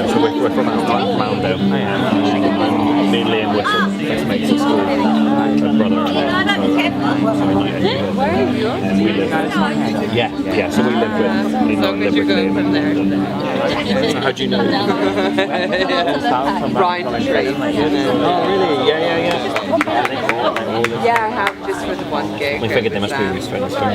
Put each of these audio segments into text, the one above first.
So we're from Allendale. Me and Liam were sort of best mates at school. Brother and Where are you? we live. Yeah. So we live with Liam. From there. How do you know? Ryan Tree. Oh, really? Yeah. Yeah, I have just for the one gig. We figured they must be his friends from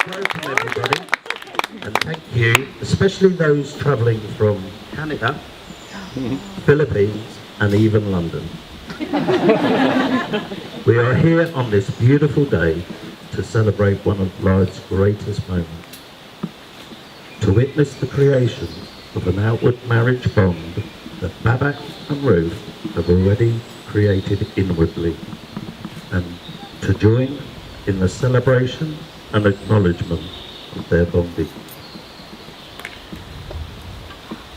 Welcome everybody, and thank you, especially those travelling from Canada, Philippines and even London. We are here on this beautiful day to celebrate one of life's greatest moments, to witness the creation of an outward marriage bond that Babak and Ruth have already created inwardly, and to join in the celebration and acknowledgement of their bonding.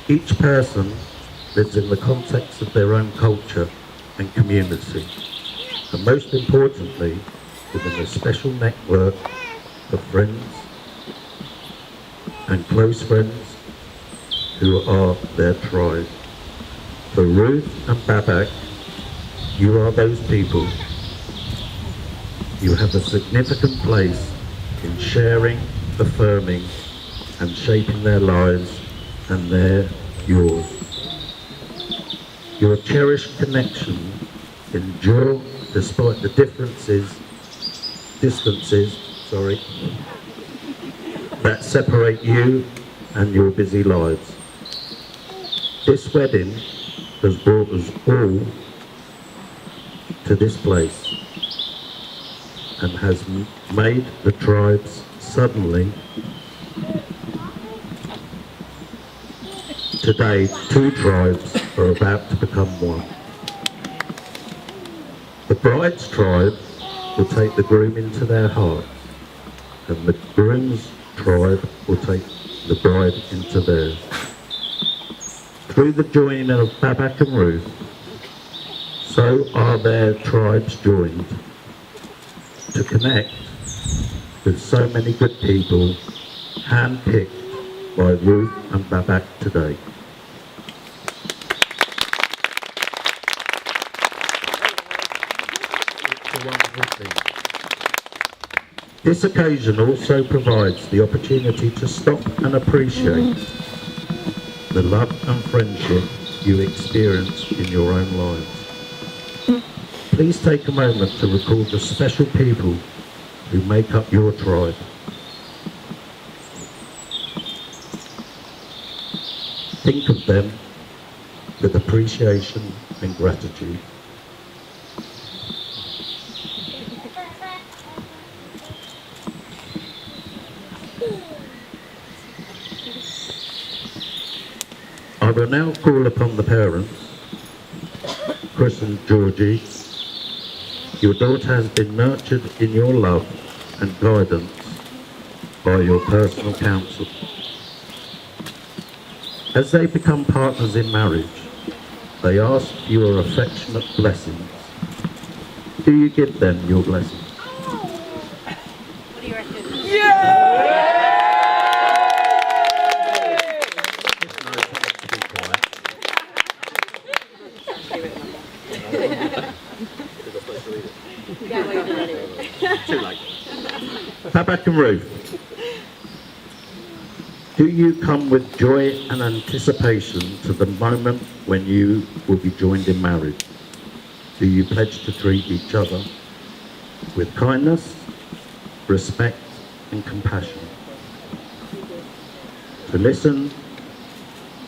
Each person lives in the context of their own culture and community, and most importantly, within a special network of friends and close friends who are their tribe. For Ruth and Babak, you are those people. You have a significant place in sharing, affirming and shaping their lives, and they're yours. Your cherished connection endure despite the distances that separate you and your busy lives. This wedding has brought us all to this place and has made the tribes suddenly. Today, two tribes are about to become one. The bride's tribe will take the groom into their hearts, and the groom's tribe will take the bride into theirs. Through the joining of Babak and Ruth, so are their tribes joined to connect with so many good people handpicked by Ruth and Babak today. It's a wonderful thing. This occasion also provides the opportunity to stop and appreciate the love and friendship you experience in your own lives. Please take a moment to recall the special people who make up your tribe. Think of them with appreciation and gratitude. I will now call upon the parents, Chris and Georgie. Your daughter has been nurtured in your love and guidance by your personal counsel. As they become partners in marriage, they ask for your affectionate blessings. Do you give them your blessings? What do you reckon? It's no time to be quiet. Too late. Babak and Ruth, do you come with joy and anticipation to the moment when you will be joined in marriage? Do you pledge to treat each other with kindness, respect and compassion? To listen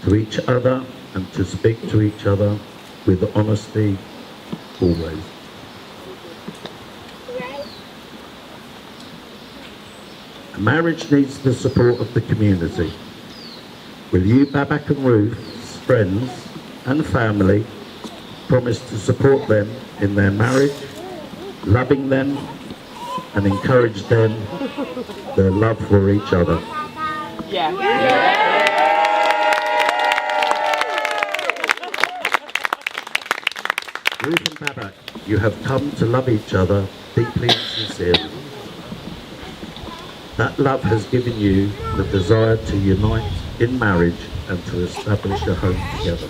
to each other and to speak to each other with honesty always. A marriage needs the support of the community. Will you, Babak and Ruth's friends and family, promise to support them in their marriage, loving them and encourage them their love for each other? Ruth and Babak, you have come to love each other deeply and sincerely. That love has given you the desire to unite in marriage and to establish a home together.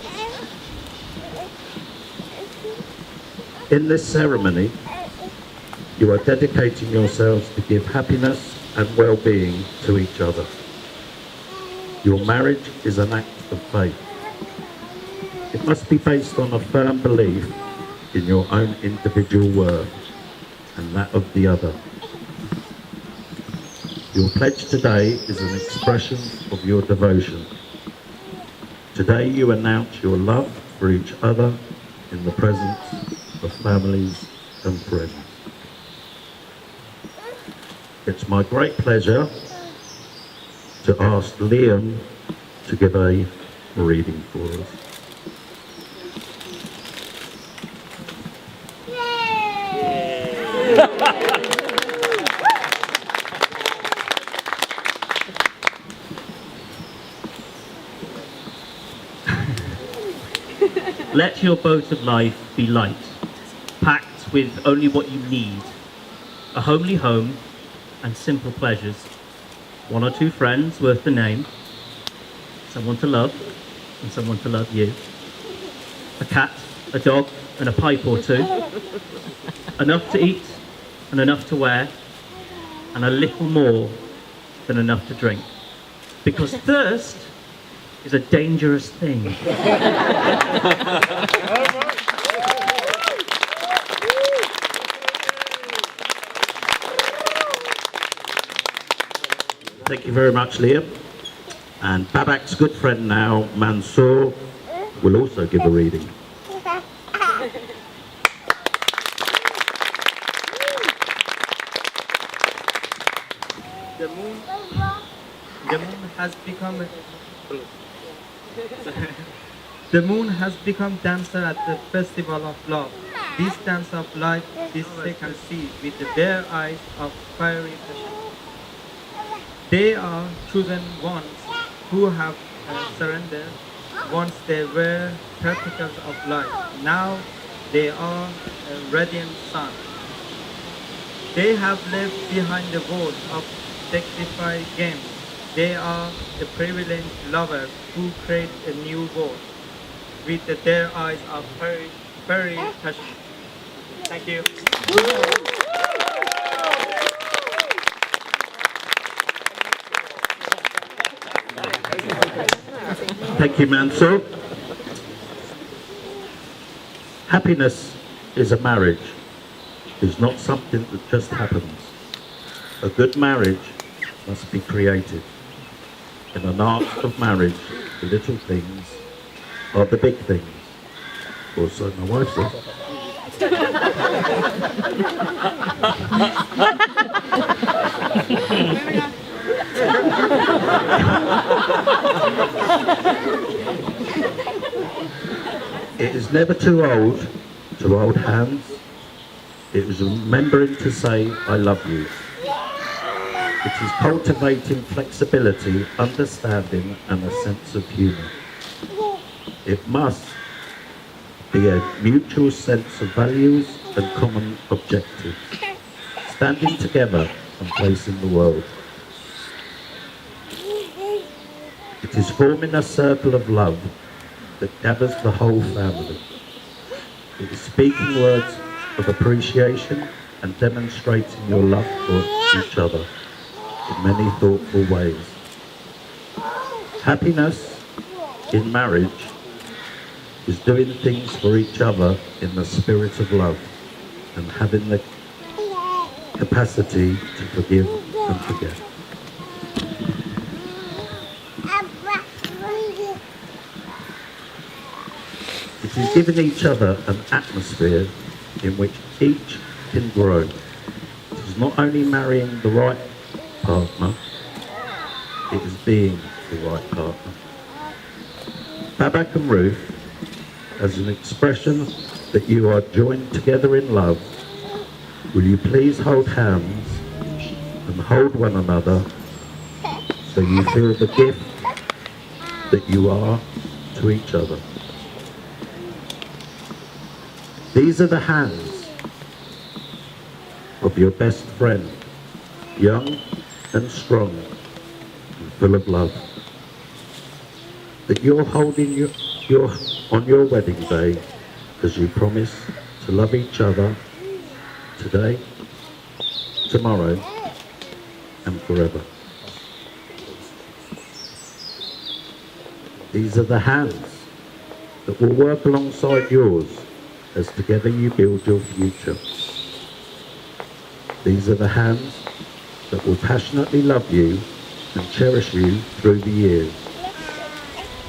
In this ceremony, you are dedicating yourselves to give happiness and well-being to each other. Your marriage is an act of faith. It must be based on a firm belief in your own individual worth and that of the other. Your pledge today is an expression of your devotion. Today you announce your love for each other in the presence of families and friends. It's my great pleasure to ask Liam to give a reading for us. Let your boat of life be light, packed with only what you need, a homely home and simple pleasures, one or two friends worth the name, someone to love and someone to love you, a cat, a dog and a pipe or two, enough to eat and enough to wear, and a little more than enough to drink, because thirst is a dangerous thing. Thank you very much, Liam. And Babak's good friend now, Mansour, will also give a reading. The moon has become the moon has become dancer at the festival of love. This dance of life is taken see with the bare eyes of fiery passion. They are chosen ones who have surrendered. Once they were particles of light. Now they are radiant sun. They have left behind the walls of sacrifice games. They are the privileged lovers who create a new world. With their eyes are very passionate. Thank you. Thank you, Mansour. Happiness is a marriage. It's not something that just happens. A good marriage must be created. In an art of marriage, the little things are the big things. Or so my wife says. It is never too old to hold hands. It is remembering to say, I love you. It is cultivating flexibility, understanding, and a sense of humour. It must be a mutual sense of values and common objectives, standing together and facing the world. It is forming a circle of love that gathers the whole family. It is speaking words of appreciation and demonstrating your love for each other in many thoughtful ways. Happiness in marriage is doing things for each other in the spirit of love and having the capacity to forgive and forget. It is giving each other an atmosphere in which each can grow. It is not only marrying the right partner, it is being the right partner. Babak and Ruth, as an expression that you are joined together in love, will you please hold hands and hold one another so you feel the gift that you are to each other. These are the hands of your best friend, young and strong and full of love, that you're holding on your wedding day as you promise to love each other today, tomorrow, and forever. These are the hands that will work alongside yours as together you build your future. These are the hands that will passionately love you and cherish you through the years,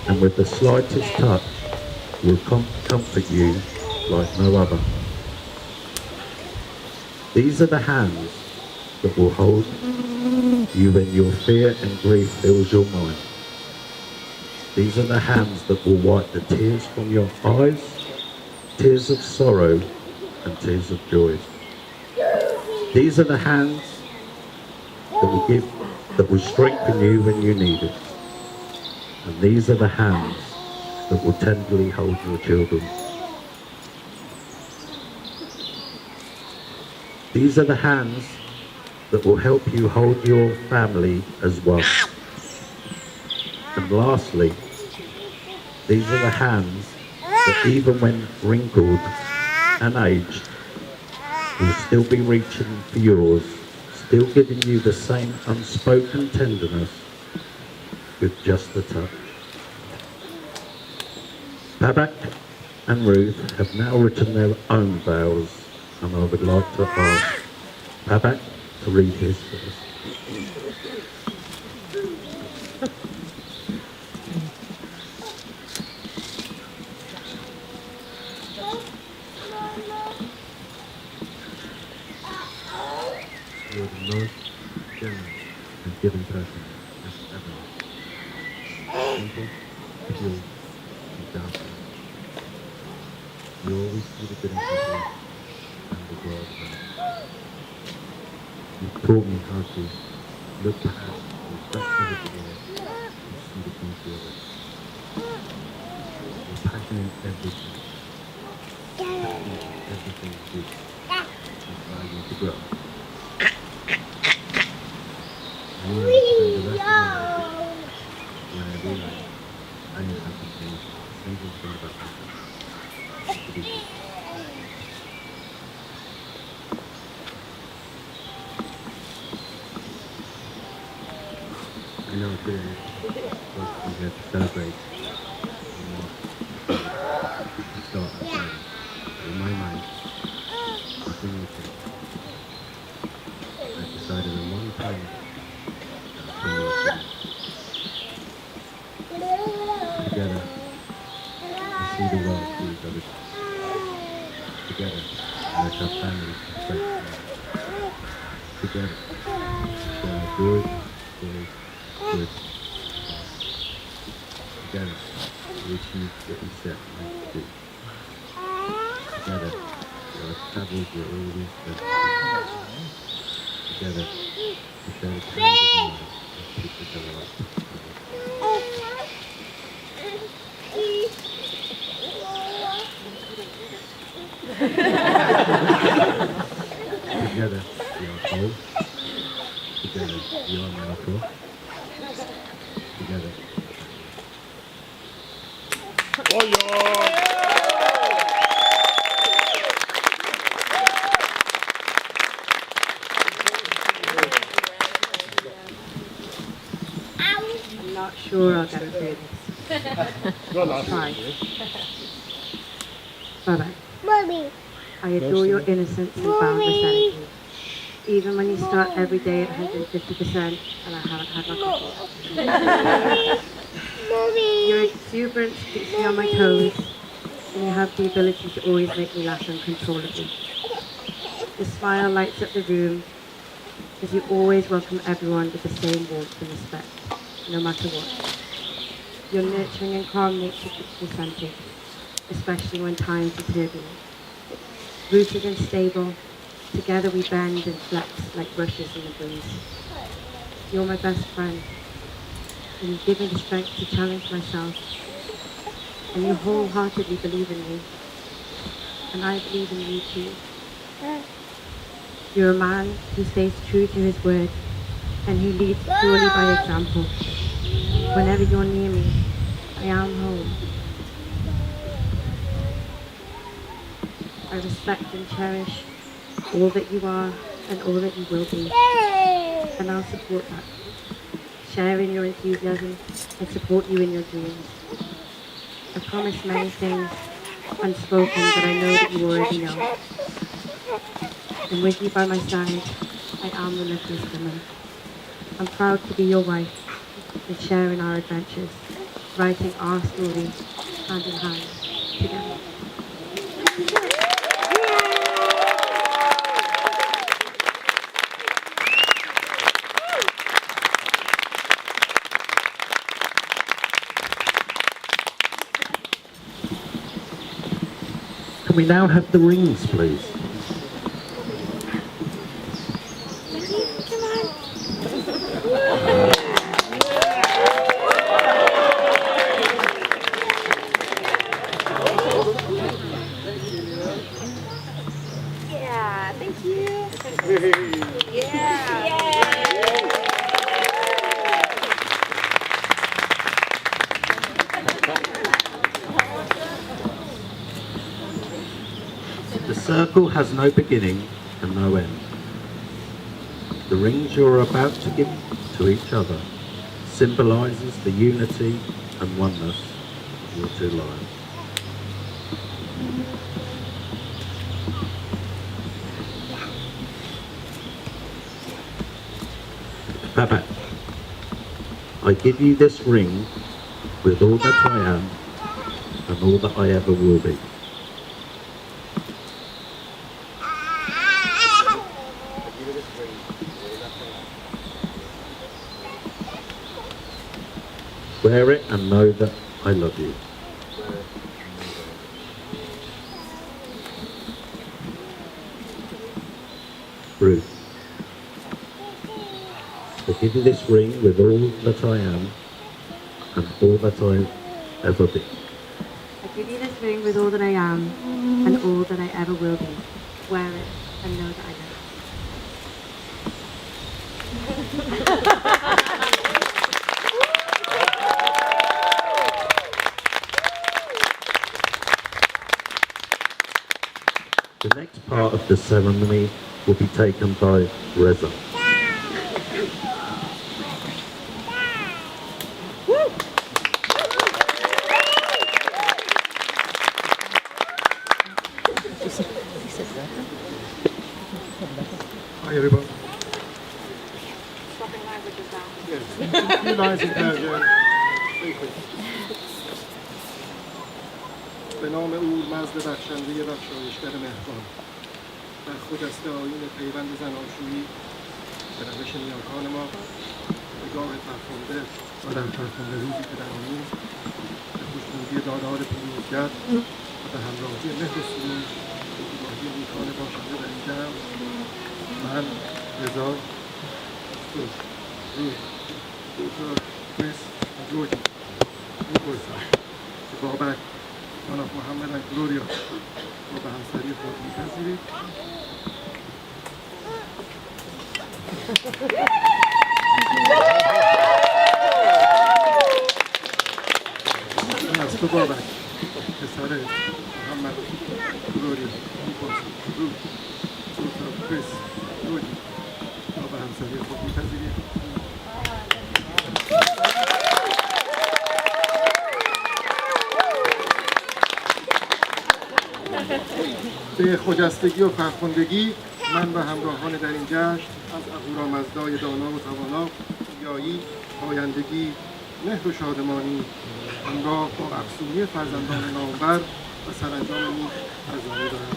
and with the slightest touch will comfort you like no other. These are the hands that will hold you when your fear and grief fills your mind. These are the hands that will wipe the tears from your eyes, tears of sorrow and tears of joy. These are the hands that will strengthen you when you need it. And these are the hands that will tenderly hold your children. These are the hands that will help you hold your family as one. And lastly, these are the hands that even when wrinkled and aged, will still be reaching for yours, still giving you the same unspoken tenderness with just a touch. Babak and Ruth have now written their own vows, and I would like to ask Babak to read his first. You are the most generous and giving person as ever. Simple, pure, and down to earth. You always see the good in people and the world around. You taught me how to look past structure of the world. You see the beauty of it. Your passion in everything. Passion in everything you do. Inspires you to grow. I want to spend the rest of my life when I realize I am happy to change a single thing about myself. To be good. I know it's really supposed to be here to celebrate, to start a journey. But in my mind, nothing will change. I've decided a long time ago that I'm going to together, we see the world through each other's eyes. Together, let our families and friends thrive. Together, share our joys, joys, good. Together, we achieve what we set out to do. Together, our travels will always meant to be. Together, we share the challenges in life and keep each other up. Together, we are whole. Together, we are miracle. Together. I'm not sure I'll get through this. I'll try. Babak, Mommy. I adore your innocence and boundless energy. Even when you start every day at 150% and I haven't had my coffee. Your exuberance keeps me on my toes, and you have the ability to always make me laugh uncontrollably. Your smile lights up the room, as you always welcome everyone with the same warmth and respect, no matter what. Your nurturing and calm nature keeps me centered, especially when times are turbulent. Rooted and stable, together we bend and flex like brushes in the breeze. You're my best friend, and you give me the strength to challenge myself, and you wholeheartedly believe in me, and I believe in you too. You're a man who stays true to his word, and who leads purely by example. Whenever you're near me, I am home. I respect and cherish all that you are and all that you will be, and I'll support that. Share in your enthusiasm and support you in your dreams. I promise many things unspoken that I know that you already know. And with you by my side, I am the luckiest woman. I'm proud to be your wife and share in our adventures, writing our story hand in hand together. Can we now have the rings, please? Yeah, thank you. Yeah. The circle has no beginning and no end. The rings you're about to give to each other symbolizes the unity and oneness of your two lives. Babak, I give you this ring with all that I am and all that I ever will be. Wear it and know that I love you. Ruth, I give give you this ring with all that I am and all that I ever be. I give you this ring with all that I am and all that I ever will be. Wear it and know that I love you. The next part of the ceremony will be taken by Reza. Hi everyone. Yes, a few lines in Persian. به نام او مزد بخشنده بخشایشگر مهربان در خجسته آیین پیوند زناشویی به روش نیاکان ما نگاه فرخنده و در فرخنده روزی که در آیین به خوشنودی دادار پیروزگر و به همراهی مهر و سرور به گواهی نیکان باشنده در این جمع من رضا Ruth, Chris, and Georgie که بابک جناب محمد و گلوریا رو به همسری خود می‌پذیرید. این از تو بابک پسر محمد گلوریا روت کریس جورجی رو به همسری خود می‌پذیرید. به خجستگی و فرخندگی من و همراهان در این جشن از اهورامزدای دانا و توانا یایی پایندگی مهر و شادمانی همراه با افسونی فرزندان نامور و سرانجام نیک ارزانی دارم.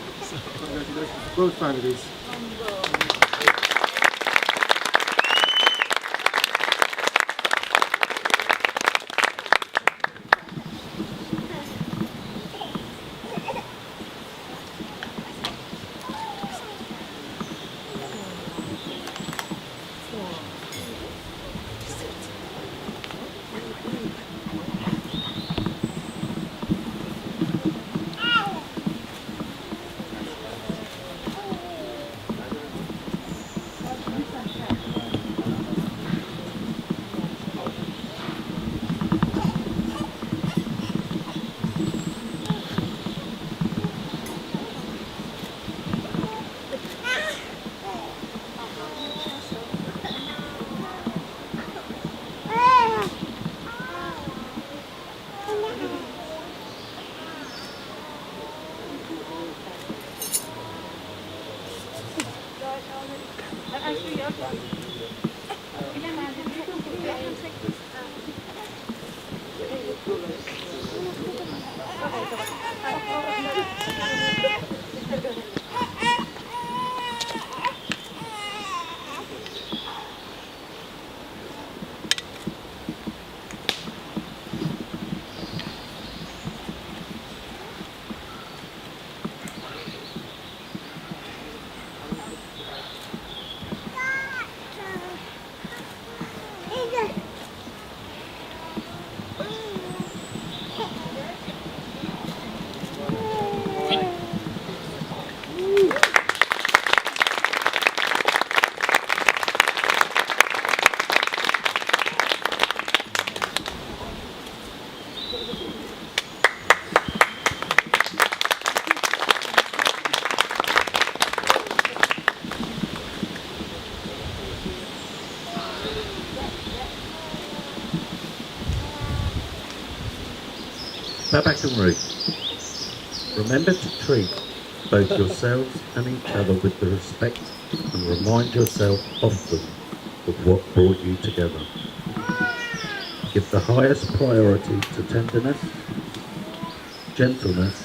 Congratulations to both families. Babak and Ruth, remember to treat both yourselves and each other with the respect and remind yourself often of what brought you together. Give the highest priority to tenderness, gentleness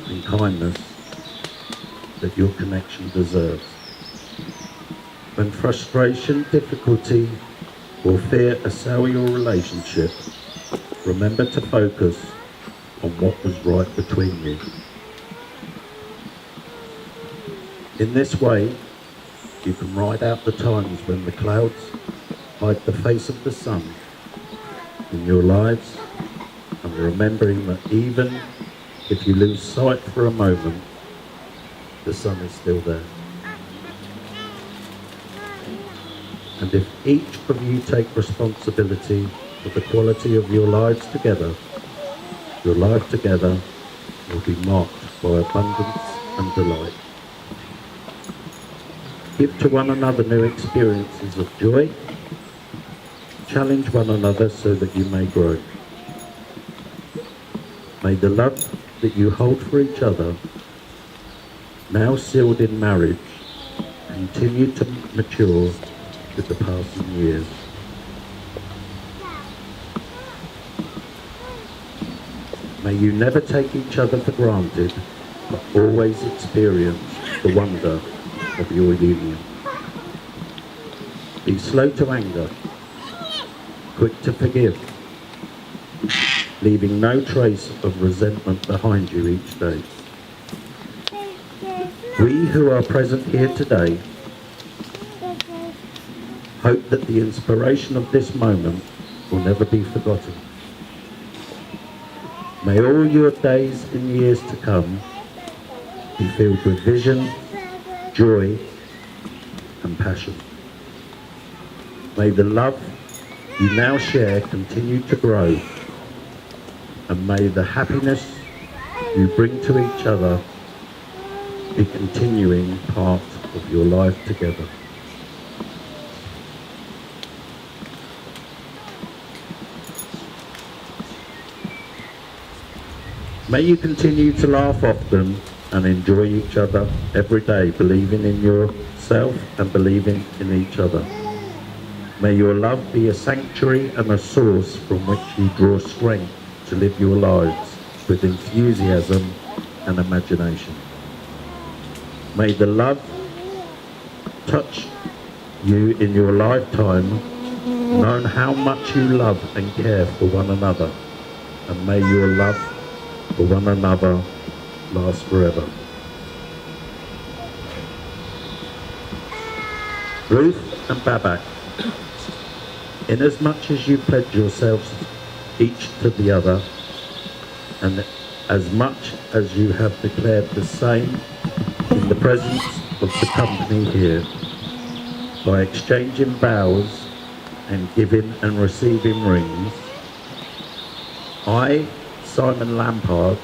and kindness that your connection deserves. When frustration, difficulty or fear assail your relationship, remember to focus on what was right between you. In this way, you can ride out the times when the clouds hide the face of the sun in your lives, and remembering that even if you lose sight for a moment, the sun is still there. And if each of you take responsibility for the quality of your lives together, your life together will be marked by abundance and delight. Give to one another new experiences of joy. Challenge one another so that you may grow. May the love that you hold for each other, now sealed in marriage, continue to mature with the passing years. May you never take each other for granted, but always experience the wonder of your union. Be slow to anger, quick to forgive, leaving no trace of resentment behind you each day. We who are present here today hope that the inspiration of this moment will never be forgotten. May all your days and years to come be filled with vision, joy, and passion. May the love you now share continue to grow, and may the happiness you bring to each other be continuing part of your life together. May you continue to laugh often and enjoy each other every day, believing in yourself and believing in each other. May your love be a sanctuary and a source from which you draw strength to live your lives with enthusiasm and imagination. May the love touch you in your lifetime, knowing how much you love and care for one another, and may your love for one another last forever. Ruth and Babak, inasmuch as you pledge yourselves each to the other, and as much as you have declared the same in the presence of the company here, by exchanging vows and giving and receiving rings, I, Simon Lampard,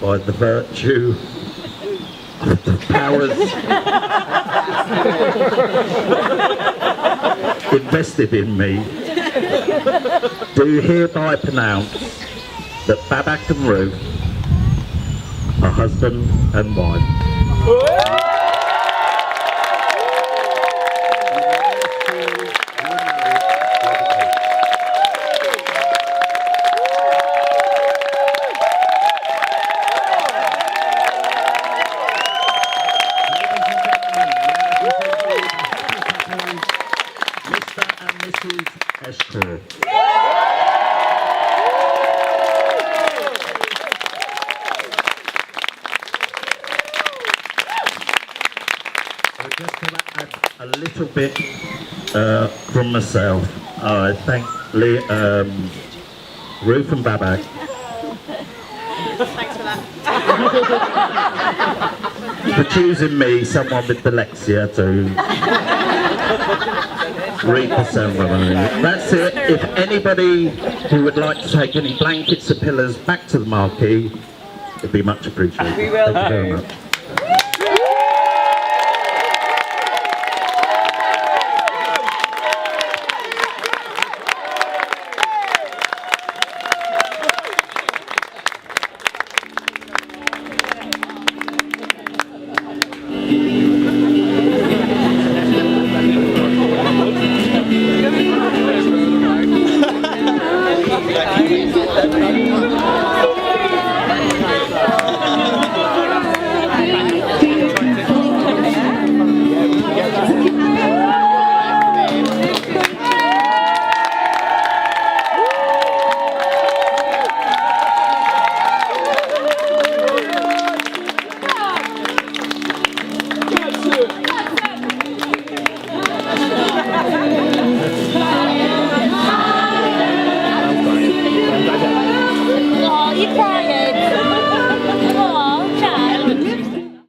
by the virtue of the powers invested in me, do hereby pronounce that Babak and Ruth are husband and wife. A little bit from myself. I thank Ruth and Babak. Thanks for that. For choosing me, someone with dyslexia, to read the ceremony. That's it. If anybody who would like to take any blankets or pillows back to the marquee, it'd be much appreciated. We will Thank you very much.